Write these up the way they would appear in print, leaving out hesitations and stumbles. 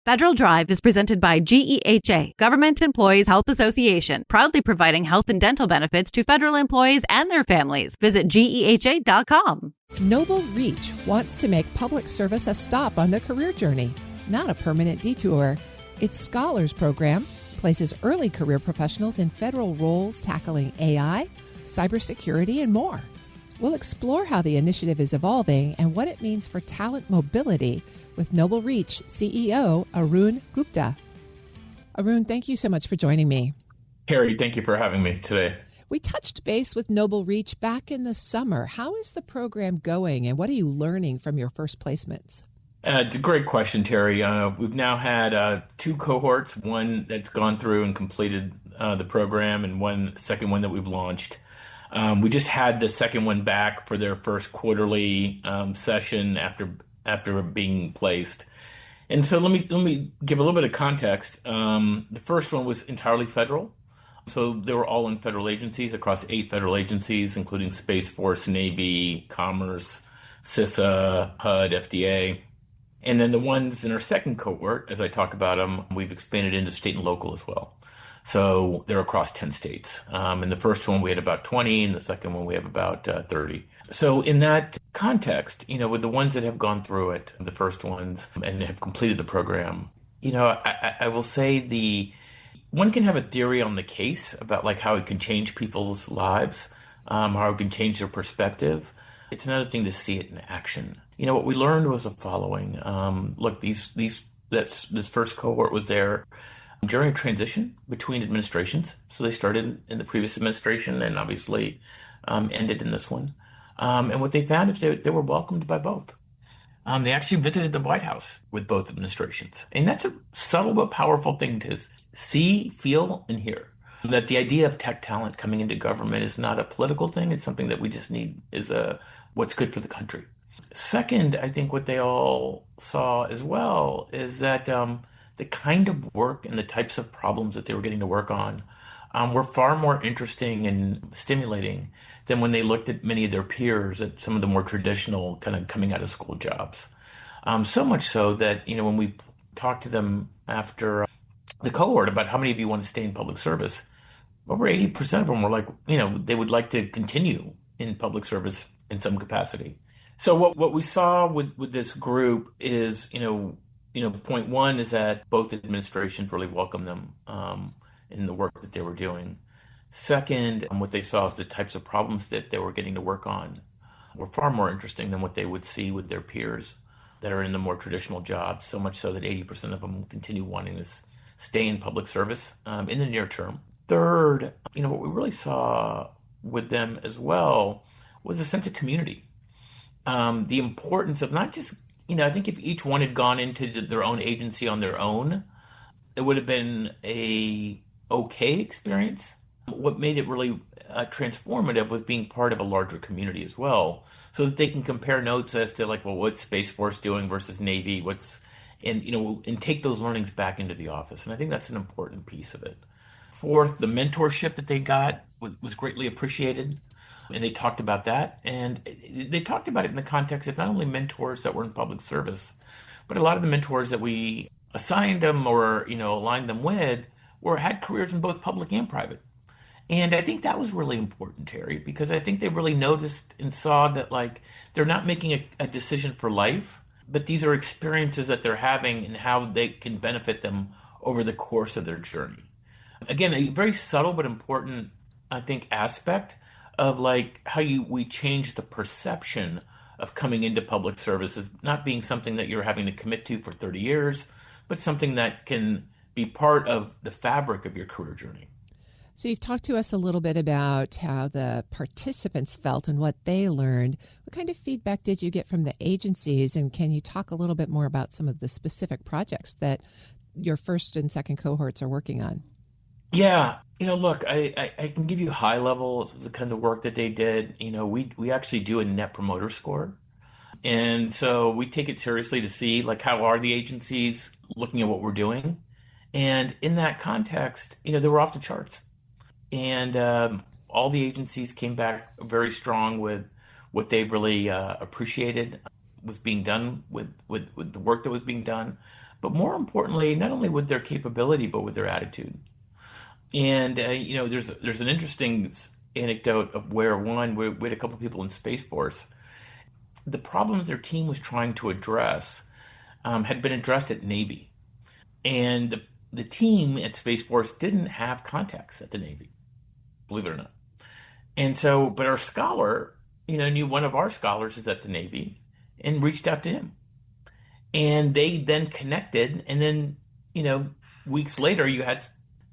Federal Drive is presented by GEHA, Government Employees Health Association, proudly providing health and dental benefits to federal employees and their families. Visit GEHA.com. NobleReach wants to make public service a stop on the career journey, not a permanent detour. Its Scholars Program places early career professionals in federal roles tackling AI, cybersecurity, and more. We'll explore how the initiative is evolving and what it means for talent mobility with NobleReach CEO Arun Gupta. Arun, thank you so much for joining me. Carrie, thank you for having me today. We touched base with NobleReach back in the summer. How is the program going and what are you learning from your first placements? It's a great question, Terry. We've now had two cohorts, one that's gone through and completed the program and one second one that we've launched. We just had the second one back for their first quarterly session after being placed. And so let me give a little bit of context. The first one was entirely federal. So they were all in federal agencies across 8 federal agencies, including Space Force, Navy, Commerce, CISA, HUD, FDA. And then the ones in our second cohort, as I talk about them, we've expanded into state and local as well. So they're across 10 states. In the first one, we had about 20. In the second one, we have about 30. So in that context, with the ones that have gone through it, the first ones, and have completed the program, I will say one can have a theory on the case about like how it can change people's lives, how it can change their perspective. It's another thing to see it in action. What we learned was the following. Look, this first cohort was there during a transition between administrations. So they started in the previous administration and obviously ended in this one. And what they found is they were welcomed by both. They actually visited the White House with both administrations. And that's a subtle but powerful thing to see, feel, and hear. That the idea of tech talent coming into government is not a political thing. It's something that we just need is what's good for the country. Second, I think what they all saw as well is that the kind of work and the types of problems that they were getting to work on were far more interesting and stimulating than when they looked at many of their peers at some of the more traditional kind of coming out of school jobs. So much so that, when we talked to them after the cohort about how many of you want to stay in public service, over 80% of them were like, they would like to continue in public service in some capacity. So what we saw with this group is, point one is that both administrations really welcomed them in the work that they were doing. Second, what they saw is the types of problems that they were getting to work on were far more interesting than what they would see with their peers that are in the more traditional jobs, so much so that 80% of them continue wanting to stay in public service in the near term. Third, what we really saw with them as well was a sense of community. The importance of not just, I think if each one had gone into their own agency on their own, it would have been a okay experience. What made it really transformative was being part of a larger community as well, so that they can compare notes as to like, well, what's Space Force doing versus Navy, and take those learnings back into the office. And I think that's an important piece of it. Fourth, the mentorship that they got was greatly appreciated. And they talked about that. And they talked about it in the context of not only mentors that were in public service, but a lot of the mentors that we assigned them or, aligned them with had careers in both public and private. And I think that was really important, Terry, because I think they really noticed and saw that like they're not making a decision for life, but these are experiences that they're having and how they can benefit them over the course of their journey. Again, a very subtle but important, I think, aspect of like how we change the perception of coming into public service as not being something that you're having to commit to for 30 years, but something that can be part of the fabric of your career journey. So you've talked to us a little bit about how the participants felt and what they learned. What kind of feedback did you get from the agencies? And can you talk a little bit more about some of the specific projects that your first and second cohorts are working on? Yeah. Look, I can give you high level the kind of work that they did. We actually do a net promoter score. And so we take it seriously to see like how are the agencies looking at what we're doing. And in that context, they were off the charts. And all the agencies came back very strong with what they really appreciated was being done with the work that was being done, but more importantly, not only with their capability, but with their attitude. And there's an interesting anecdote of where we had a couple of people in Space Force. The problems their team was trying to address had been addressed at Navy, and the team at Space Force didn't have contacts at the Navy, believe it or not. And so, but our scholar, knew one of our scholars is at the Navy and reached out to him. And they then connected. And then, weeks later, you had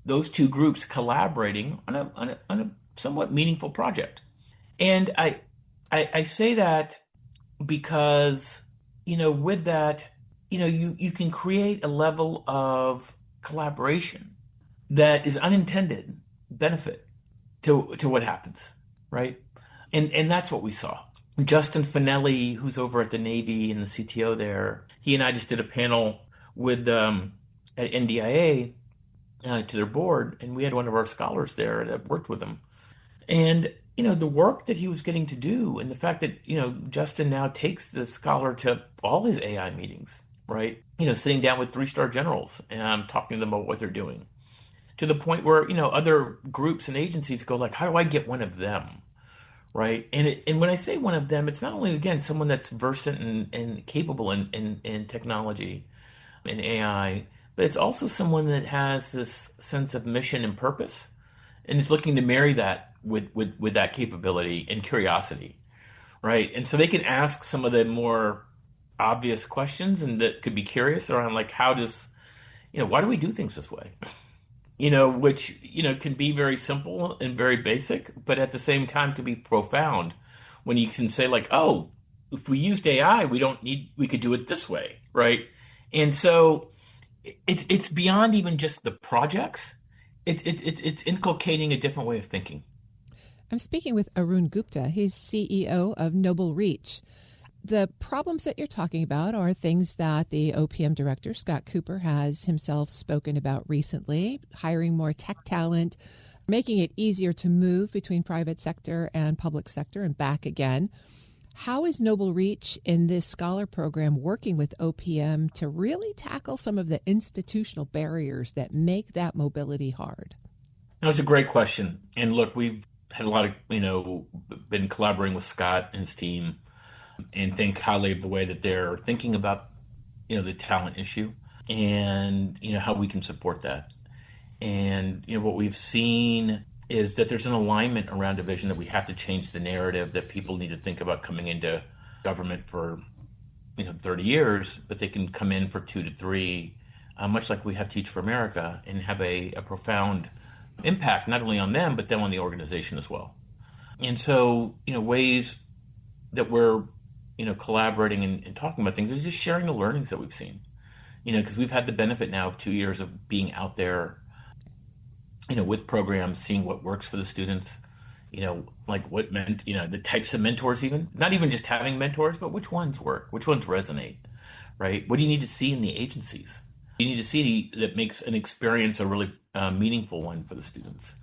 those two groups collaborating on a somewhat meaningful project. And I say that because, with that, you can create a level of collaboration that is unintended benefit to what happens, right? And that's what we saw. Justin Finelli, who's over at the Navy and the CTO there, he and I just did a panel with at NDIA to their board, and we had one of our scholars there that worked with them. And the work that he was getting to do, and the fact that Justin now takes the scholar to all his AI meetings, right? Sitting down with 3-star generals and talking to them about what they're doing, to the point where other groups and agencies go like, how do I get one of them? Right. And when I say one of them, it's not only, again, someone that's versant and capable in technology and AI, but it's also someone that has this sense of mission and purpose and is looking to marry that with that capability and curiosity. Right. And so they can ask some of the more obvious questions and that could be curious around like, how does, why do we do things this way? Which, can be very simple and very basic, but at the same time can be profound when you can say like, oh, if we used AI, we could do it this way, right? And so it's beyond even just the projects. It's inculcating a different way of thinking. I'm speaking with Arun Gupta. He's CEO of NobleReach. The problems that you're talking about are things that the OPM director, Scott Cooper, has himself spoken about recently, hiring more tech talent, making it easier to move between private sector and public sector and back again. How is NobleReach in this scholar program working with OPM to really tackle some of the institutional barriers that make that mobility hard? That's a great question. And look, we've had a lot of, been collaborating with Scott and his team and think highly of the way that they're thinking about, the talent issue and, how we can support that. And, what we've seen is that there's an alignment around a vision that we have to change the narrative that people need to think about coming into government for, 30 years, but they can come in for 2 to 3, much like we have Teach for America, and have a profound impact, not only on them, but then on the organization as well. And so, ways that we're collaborating and talking about things is just sharing the learnings that we've seen, because we've had the benefit now of 2 years of being out there, with programs, seeing what works for the students, like what meant, the types of mentors, even not even just having mentors, but which ones work, which ones resonate, right? What do you need to see in the agencies? You need to see that makes an experience a really meaningful one for the students.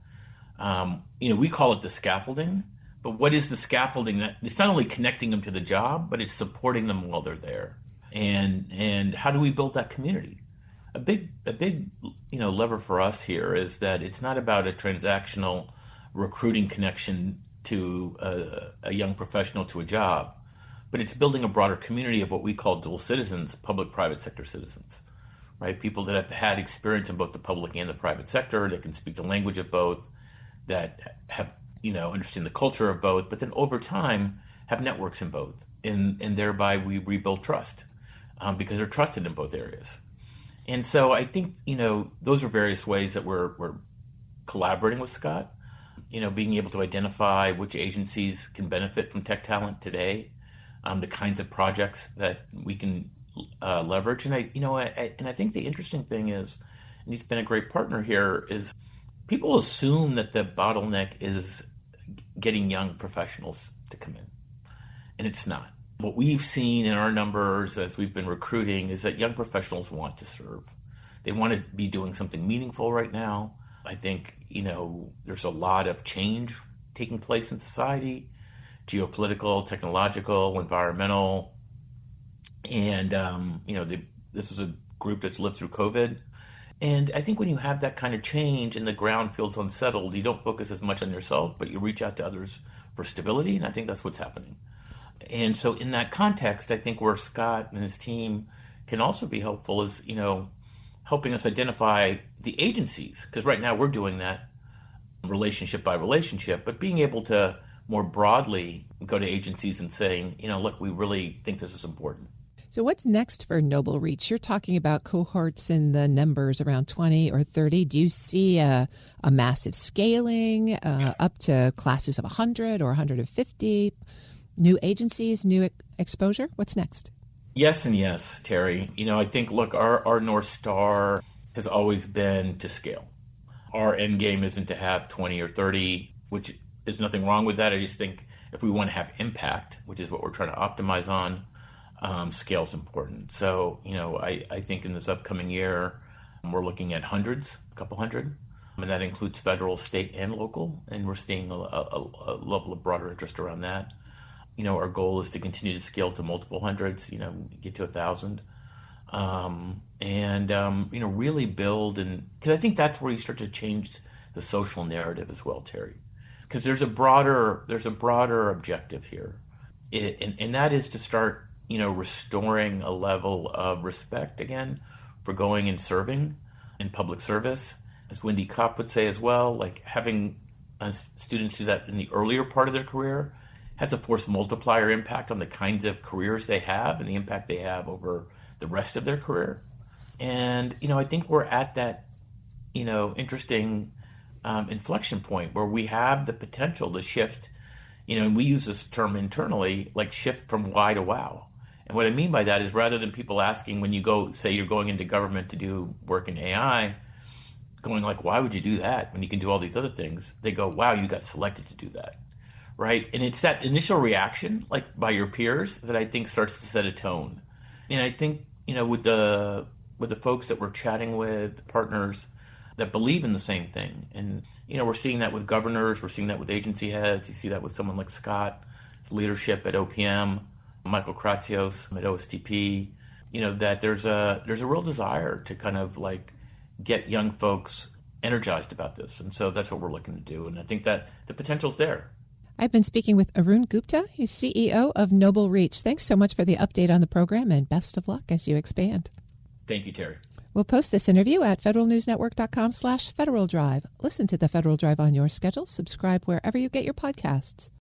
We call it the scaffolding. But what is the scaffolding? That it's not only connecting them to the job, but it's supporting them while they're there. And how do we build that community? A big lever for us here is that it's not about a transactional recruiting connection to a young professional to a job, but it's building a broader community of what we call dual citizens, public-private sector citizens, right? People that have had experience in both the public and the private sector, that can speak the language of both, that have understand the culture of both, but then over time have networks in both. And thereby we rebuild trust because they're trusted in both areas. And so I think, those are various ways that we're collaborating with Scott, being able to identify which agencies can benefit from tech talent today, the kinds of projects that we can leverage. And I think the interesting thing is, and he's been a great partner here, is people assume that the bottleneck is getting young professionals to come in, and it's not. What we've seen in our numbers as we've been recruiting is that young professionals want to serve. They want to be doing something meaningful right now. I think, there's a lot of change taking place in society, geopolitical, technological, environmental, and, this is a group that's lived through COVID. And I think when you have that kind of change and the ground feels unsettled, you don't focus as much on yourself, but you reach out to others for stability. And I think that's what's happening. And so in that context, I think where Scott and his team can also be helpful is, helping us identify the agencies. Because right now we're doing that relationship by relationship, but being able to more broadly go to agencies and saying, look, we really think this is important. So what's next for NobleReach? You're talking about cohorts in the numbers around 20 or 30. Do you see a massive scaling up to classes of 100 or 150? New agencies, new exposure? What's next? Yes and yes, Terry. I think, look, our North Star has always been to scale. Our end game isn't to have 20 or 30, which is nothing wrong with that. I just think if we want to have impact, which is what we're trying to optimize on, scale is important. So, I think in this upcoming year, we're looking at hundreds, a couple hundred, and that includes federal, state, and local, and we're seeing a level of broader interest around that. Our goal is to continue to scale to multiple hundreds, get to 1,000, and really build, and because I think that's where you start to change the social narrative as well, Terry, because there's a broader objective here, and that is to start restoring a level of respect again for going and serving in public service, as Wendy Kopp would say as well, like having students do that in the earlier part of their career has a force multiplier impact on the kinds of careers they have and the impact they have over the rest of their career. And, I think we're at that, interesting inflection point where we have the potential to shift, and we use this term internally, like shift from why to wow. And what I mean by that is rather than people asking when you go, say you're going into government to do work in AI, going like, why would you do that when you can do all these other things? They go, wow, you got selected to do that. Right. And it's that initial reaction, like by your peers, that I think starts to set a tone. And I think, with the folks that we're chatting with, partners that believe in the same thing. And, we're seeing that with governors, we're seeing that with agency heads. You see that with someone like Scott, leadership at OPM, Michael Kratsios at OSTP, that there's a real desire to kind of like get young folks energized about this. And so that's what we're looking to do. And I think that the potential's there. I've been speaking with Arun Gupta. He's CEO of NobleReach. Thanks so much for the update on the program, and best of luck as you expand. Thank you, Terry. We'll post this interview at federalnewsnetwork.com/Federal Drive. Listen to the Federal Drive on your schedule. Subscribe wherever you get your podcasts.